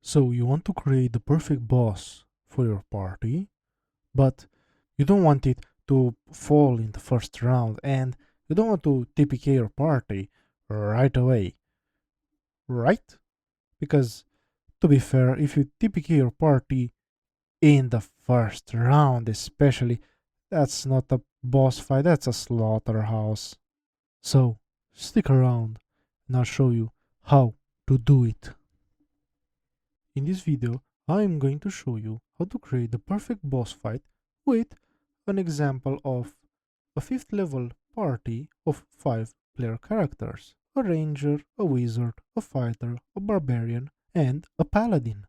So you want to create the perfect boss for your party, but you don't want it to fall in the first round and you don't want to TPK your party right away, right? Because to be fair, if you TPK your party in the first round, especially, that's not a boss fight, that's a slaughterhouse. So stick around and I'll show you how to do it. In this video, I am going to show you how to create the perfect boss fight with an example of a 5th level party of 5 player characters: a ranger, a wizard, a fighter, a barbarian, and a paladin.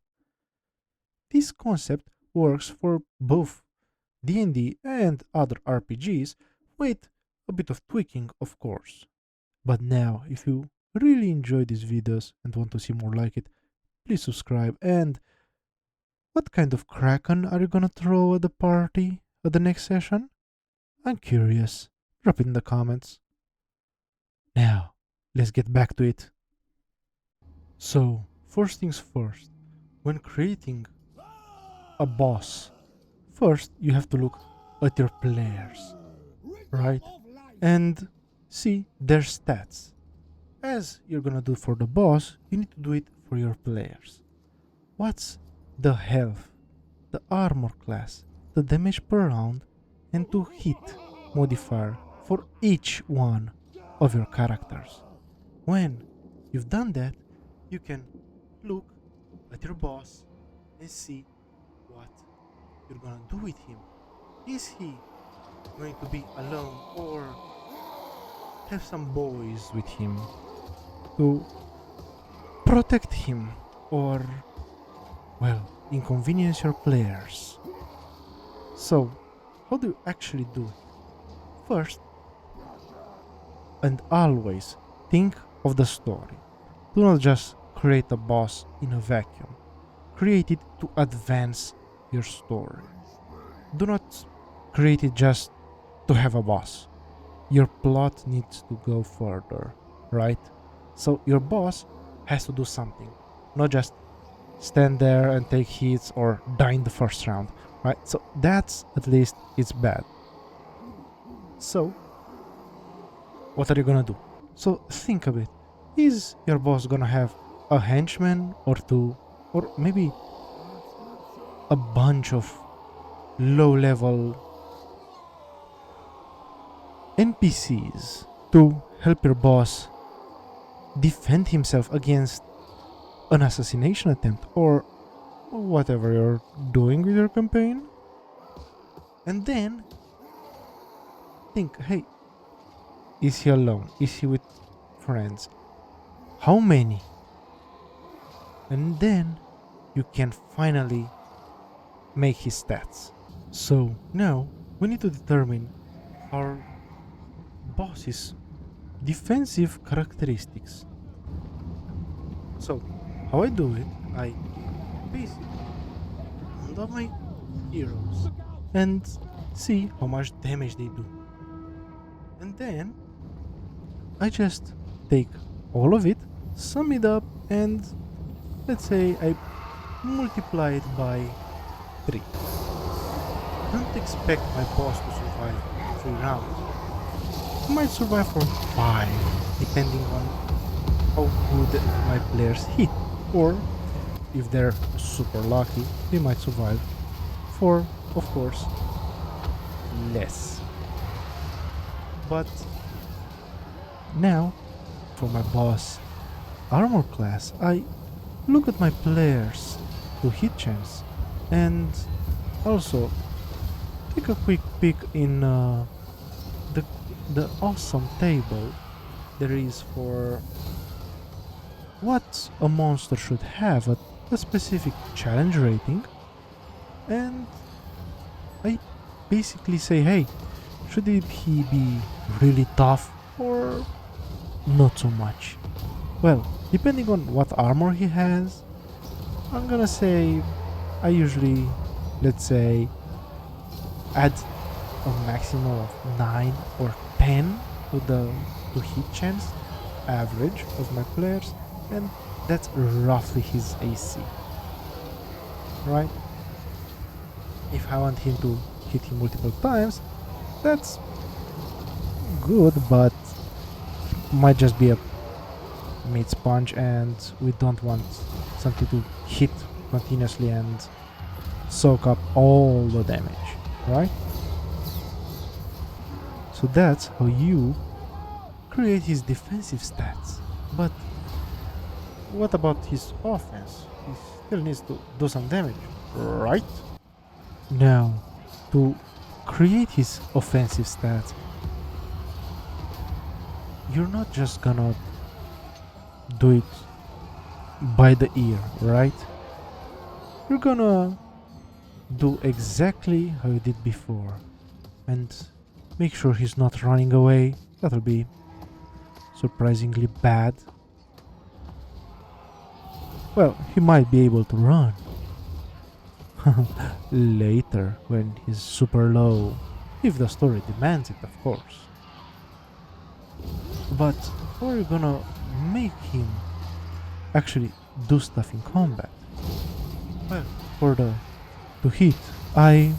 This concept works for both D&D and other RPGs, with a bit of tweaking, of course. But now, if you really enjoy these videos and want to see more like it, please subscribe. And what kind of kraken are you gonna throw at the party at the next session? I'm curious. Drop it in the comments. Now, let's get back to it. So, first things first, when creating a boss, first you have to look at your players, right? And see their stats. As you're gonna do for the boss, you need to do it for your players. What's the health, the armor class, the damage per round, and to hit modifier for each one of your characters? When you've done that, you can look at your boss and see what you're gonna do with him. Is he going to be alone or have some boys with him to protect him, or, well, inconvenience your players? So, how do you actually do it? First, and always, think of the story. Do not just create a boss in a vacuum. Create it to advance your story. Do not create it just to have a boss. Your plot needs to go further, right? So your boss has to do something, not just stand there and take hits or die in the first round, right? So that's, at least, it's bad. So what are you gonna do? So think a bit. Is your boss gonna have a henchman or two, or maybe a bunch of low level NPCs to help your boss defend himself against an assassination attempt or whatever you're doing with your campaign? And then think, hey, is he alone? Is he with friends? How many? And then you can finally make his stats. So now we need to determine our boss's defensive characteristics. So how I do it, I basically round up my heroes and see how much damage they do. And then I just take all of it, sum it up, and let's say I multiply it by 3. Don't expect my boss to survive 3 rounds. He might survive for 5, depending on how good my players hit. Or, if they're super lucky, they might survive for, of course, less. But now, for my boss armor class, I look at my players to hit chance and also take a quick peek in the awesome table there is for what a monster should have at a specific challenge rating, and I basically say, hey, should he be really tough or not so much? Well, depending on what armor he has, I'm gonna say I usually, let's say, add a maximum of 9 or 10 to the hit chance average of my players, and that's roughly his AC. right? If I want him to hit him multiple times, that's good, but might just be a meat sponge, and we don't want something to hit continuously and soak up all the damage, right? So that's how you create his defensive stats. But what about his offense? He still needs to do some damage, right? Now, to create his offensive stats, you're not just gonna do it by the ear, right? You're gonna do exactly how you did before and make sure he's not running away. That'll be surprisingly bad. Well, he might be able to run later when he's super low, if the story demands it, of course. But how are you gonna make him actually do stuff in combat? Well, for the to hit, I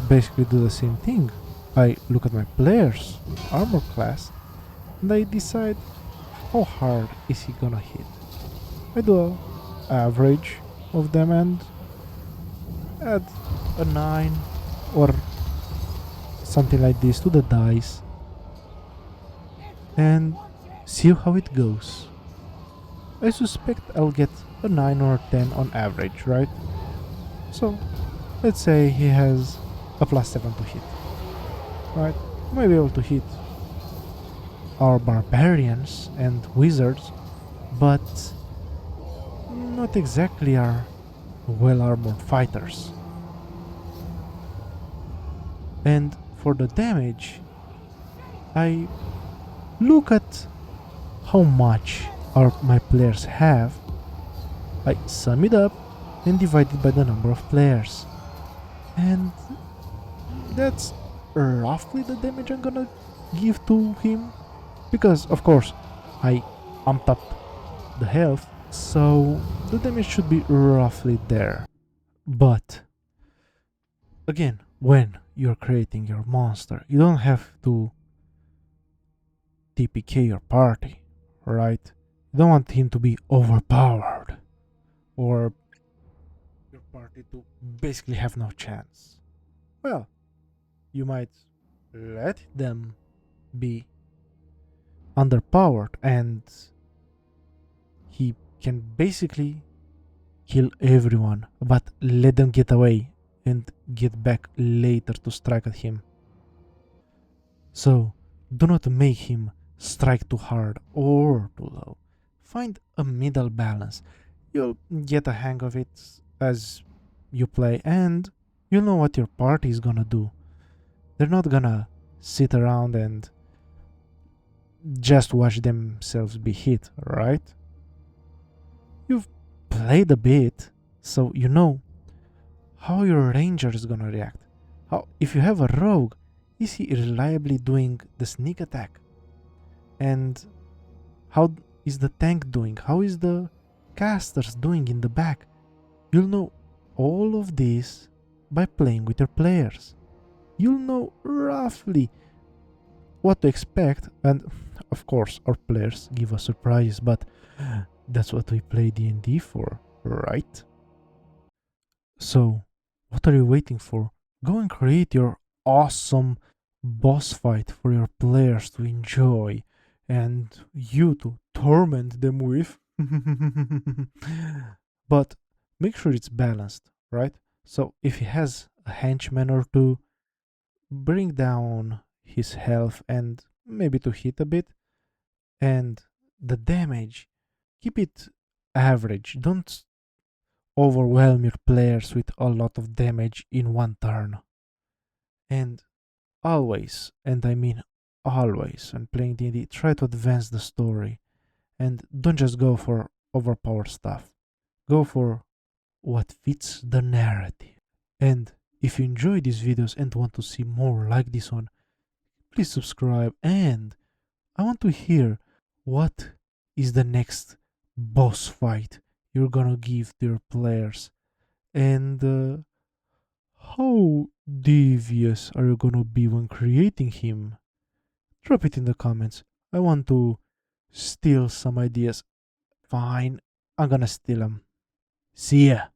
basically do the same thing. I look at my player's armor class and I decide how hard is he gonna hit. I do an average of them and add a 9 or something like this to the dice and see how it goes. I suspect I'll get a 9 or a 10 on average, right? So let's say he has a +7 to hit, right? Might be able to hit our barbarians and wizards, but not exactly our well-armored fighters. And for the damage, I look at how much my players have, I sum it up and divide it by the number of players. And that's roughly the damage I'm gonna give to him. Because, of course, I amped up the health, so the damage should be roughly there. But, again, when you're creating your monster, you don't have to TPK your party, right? You don't want him to be overpowered or your party to basically have no chance. Well, you might let them be underpowered and he can basically kill everyone, but let them get away and get back later to strike at him. So, do not make him strike too hard or too low. Find a middle balance. You'll get a hang of it as you play and you'll know what your party is gonna do. They're not gonna sit around and just watch themselves be hit, right? You've played a bit, so you know how your ranger is gonna react. How, if you have a rogue, is he reliably doing the sneak attack? And how is the tank doing? How is the casters doing in the back? You'll know all of this by playing with your players. You'll know roughly what to expect, and of course our players give us surprises, but that's what we play D&D for, right? So, what are you waiting for? Go and create your awesome boss fight for your players to enjoy and you to torment them with. But make sure it's balanced, right? So if he has a henchman or two, bring down his health and maybe to hit a bit, and the damage, keep it average. Don't overwhelm your players with a lot of damage in one turn. And always, and I mean always, when playing D&D, try to advance the story and don't just go for overpowered stuff. Go for what fits the narrative. And if you enjoy these videos and want to see more like this one, please subscribe, and I want to hear what is the next boss fight you're gonna give to your players. And how devious are you gonna be when creating him? Drop it in the comments. I want to steal some ideas. Fine, I'm gonna steal them. See ya.